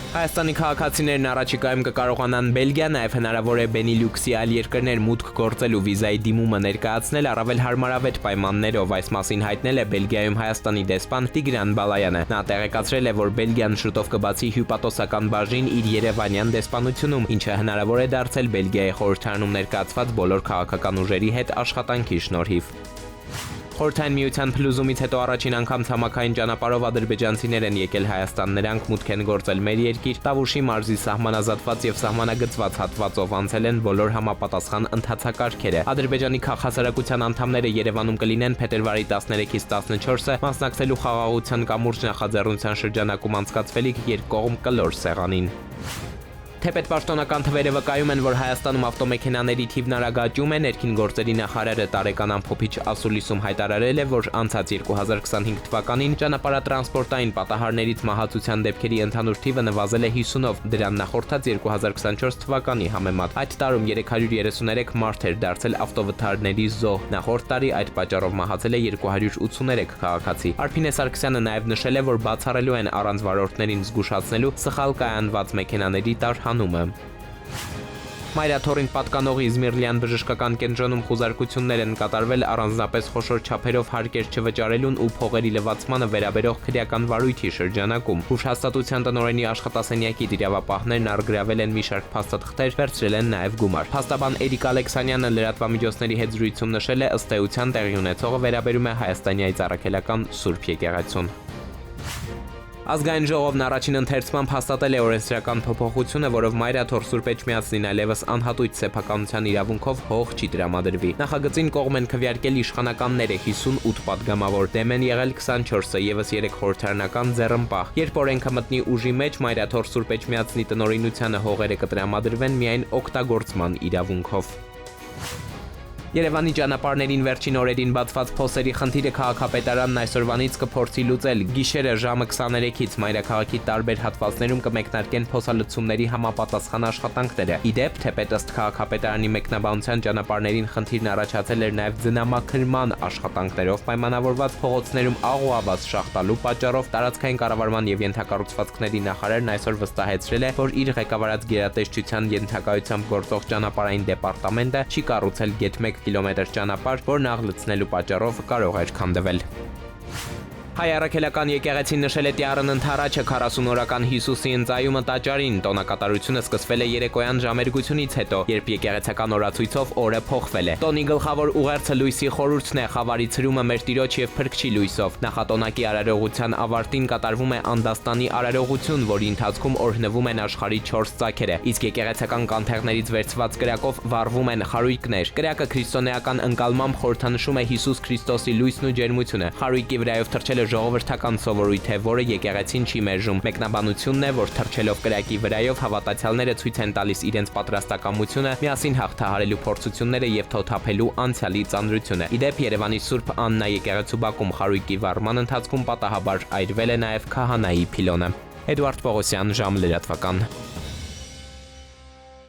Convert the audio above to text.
Հայաստանի քաղաքացիներն առաջիկայում կկարողանան Բելգիա, նաև հնարավոր է Բենիլյուքսի այլ երկրներ մուտք գործելու վիզայի դիմումը ներկայացնել առավել հարմարավետ պայմաններով, այս մասին հայտնել է Բելգիայում Հայաստանի դեսպան Տիգրան Բալայանը։ Նա տեղեկացրել է, որ Բելգիան շուտով կբացի հյուպատոսական բաժին իր երևանյան դեսպանությունում, ինչը հնարավոր է դարձել Բելգիայի խորհրդարանում ներկայացված բոլոր քաղաքական ուժերի հետ աշխատանքի շնորհիվ։ Խորհրդային միության փլուզումից հետո առաջին անգամ ցամաքային ճանապարհով ադրբեջանցիներ են եկել Հայաստան, նրանք մուտք են գործել մեր երկիր, Տավուշի մարզի սահմանազատված եւ սահմանագծված հատվածով անցել են բոլոր համապատասխան ընթացակարգերը։ Ադրբեջանի քաղաքասարակության անդամները Երևանում կլինեն փետրվարի 13-ից 14-ը, մասնակցելու խաղաղության կամուրջ նախաձեռնության շրջանակում անցկացվելիք երկկողմ կլոր սեղանին։ Թեպետ պաշտոնական թվերը վկայում են, որ Հայաստանում ավտոմեքենաների թիվն արագ աճում է, ներքին գործերի նախարարը Տարեկան Ամփոփիչ ասուլիսում հայտարարել է, որ անցած 2025 թվականին ճանապարհատրանսպորտային պատահարներից մահացության դեպքերի ընդհանուր թիվը նվազել է 50-ով, դրան նախորդած 2024 թվականի համեմատ։ Այդ տարում 333 մարդ էր դարձել ավտովթարների զոհ, նախորդ տարի այդ պատճառով մահացել է 283 քաղաքացի։ Արփինե Սարգսյանը նաև նշել է, որ բացառելու են առանց վարորդներին զգուշացնելու սխալ կայանված մեքենաների տարհանումը։ Մայրաթորին պատկանող Իզմիրլյան բժշկական կենտրոնում խուզարկություններ են կատարվել առանձնապես խոշոր չափերով հարկեր չվճարելուն ու փողերի լվացմանը վերաբերող քրեական վարույթի շրջանակում։ Հուշհաստատության տնօրենի աշխատասենյակի դիրավապահներն առգրավել են մի շարք փաստաթղթեր, վերցրել են նաև գումար։ Փաստաբան Էրիկ Ալեքսանյանը լրատվամիջոցների հետ զրույցում նշել է, ըստ էության տեղի ունեցողը վերաբերում է Հայաստանյայից առաքելական Սուրբ եկեղեցուն։ Ազգային ժողովն առաջին ընթերցմամբ հաստատել է օրենսդրական փոփոխությունը, որով Մայրաթոր Սուրբ Էջմիածնին այլևս անհատույց սեփականության իրավունքով հող չի տրամադրվի։ Նախագծին կողմ են քվեարկել իշխանականները 58 падգամավոր, դեմ են եղել 24-ը, եւս 3 խորհրդարանական ձեռնպահ։ Երբ օրենքը մտնի ուժի մեջ, Մայրաթոր Սուրբ Էջմիածնի տնօրինությանը հողերը կտրամադրվեն միայն օգտագործման իրավունքով։ Երևանի ճանապարհներին վերջին օրերին բացված փոսերի խնդիրը քաղաքապետարանն այսօրվանից կփորձի լուծել։ Գիշերը ժամը 23-ից մայրաքաղաքի տարբեր հատվածներում կմեկնարկեն փոսալցումների համապատասխան աշխատանքները։ Ի դեպ, թեպետ ըստ քաղաքապետարանի մեկնաբանության ճանապարհներին խնդիրն առաջացել էր նաև ձնամաքրման աշխատանքներով պայմանավորված փողոցներում աղուավազ շախտալու պատճառով տարածքային կառավարման եւ ենթակառուցվածքների նախարարն այսօր վստահեցրել է, որ իր ղեկավարած գերատեսչության ենթակայությամբ գործող ճանապարհային դեպարտամենտը չի կառուցել գեթ 1 կիլոմետր ճանապարհ, որն աղլցնելու պատճառով կարող էր քանդվել։ Հայ առաքելական եկեղեցին նշել է Տյառն ընթառաջը 40-օրական Հիսուսի ընծայումը տաճարին։ Տոնակատարությունը սկսվել է երեկոյան ժամերգությունից հետո, երբ եկեղեցական օրացույցով օրը փոխվել է։ Տոնի գլխավոր ուղերձը լույսի խորհուրդն է, խավարի ցրումը մեր Տիրոջ եւ Փրկչի լույսով։ Նախատոնակի արարողության ավարտին կատարվում է Անդաստանի արարողություն, որի ընթացքում օրհնվում են աշխարհի 4 ծագերը, իսկ եկեղեցական կանթեղներից վերցված կրակով վառվում են խարույկներ։ Կրակը քրիստոնեական ընկալմամբ խորհրդանշում է Հիսուս Քրիստոսի լույսն ու ջերմությունը։ Խարույկի վրայով թռչելը ժողովրդական սովորույթ է, որը եկեղեցին չի մերժում։ Մեկնաբանությունն է, որ թռչելով կրակի վրայով հավատացյալները ցույց են տալիս իրենց պատրաստակամությունը, միասին հաղթահարելու փորձությունները եւ թոթափելու անցյալի ծանրությունը։ Ի դեպ, Երևանի Սուրբ Աննա եկեղեցու բակում խարույկի վառման ընթացքում պատահաբար այրվել է նաեւ քահանայի փիլոնը։ Էդուարդ Պողոսյան, ժամ լրատվական։